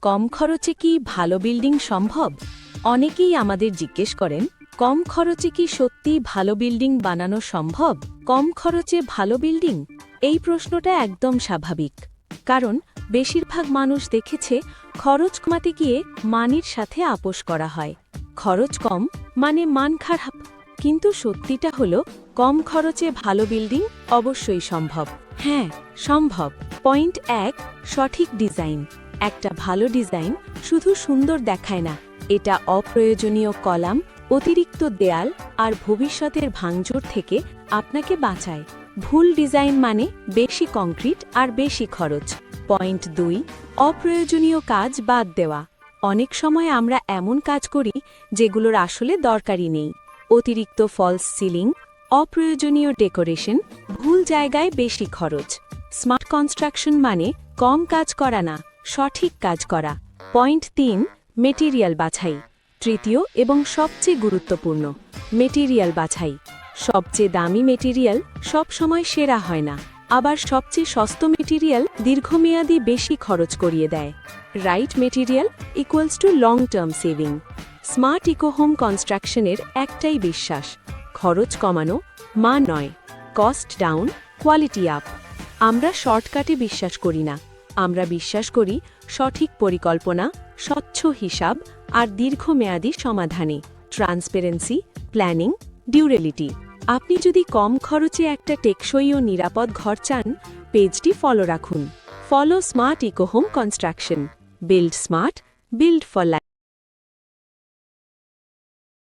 কম খরচে কি ভালো বিল্ডিং সম্ভব? অনেকেই আমাদের জিজ্ঞেস করেন, কম খরচে কি সত্যি ভালো বিল্ডিং বানানো সম্ভব? কম খরচে ভালো বিল্ডিং? এই প্রশ্নটা একদম স্বাভাবিক। কারণ বেশিরভাগ মানুষ দেখেছে খরচ কমাতে গিয়ে মানের সাথে আপোস করা হয়। খরচ কম মানে মান খারাপ। কিন্তু সত্যিটা হলো, কম খরচে ভালো বিল্ডিং অবশ্যই সম্ভব। হ্যাঁ, সম্ভব। পয়েন্ট 1, সঠিক ডিজাইন। একটা ভালো ডিজাইন শুধু সুন্দর দেখায় না, এটা অপ্রয়োজনীয় কলাম, অতিরিক্ত দেয়াল আর ভবিষ্যতের ভাঙচুর থেকে আপনাকে বাঁচায়। ভুল ডিজাইন মানে বেশি কংক্রিট আর বেশি খরচ। পয়েন্ট 2, অপ্রয়োজনীয় কাজ বাদ দেওয়া। অনেক সময় আমরা এমন কাজ করি যেগুলোর আসলে দরকারই নেই। অতিরিক্ত ফলস সিলিং, অপ্রয়োজনীয় ডেকোরেশন, ভুল জায়গায় বেশি খরচ। স্মার্ট কনস্ট্রাকশন মানে কম কাজ করা না, সঠিক কাজ করা। পয়েন্ট 3, মেটেরিয়াল বাছাই। তৃতীয় এবং সবচেয়ে গুরুত্বপূর্ণ, মেটেরিয়াল বাছাই। সবচেয়ে দামি মেটেরিয়াল সবসময় সেরা হয় না, আবার সবচেয়ে সস্তা মেটেরিয়াল দীর্ঘমেয়াদী বেশি খরচ করিয়ে দেয়। Right material equals to long term saving. Smart eco home কনস্ট্রাকশনের একটাই বিশ্বাস, খরচ কমানো, মান নয়। Cost down, quality up. আমরা শর্টকাটে বিশ্বাস করি না, আমরা বিশ্বাস করি সঠিক পরিকল্পনা, স্বচ্ছ হিসাব আর দীর্ঘমেয়াদী সমাধানে। Transparency, planning, durability. আপনি যদি কম খরচে একটা টেকসই ও নিরাপদ ঘর চান, পেজটি ফলো রাখুন। Follow smart eco home construction. Build smart, build for life.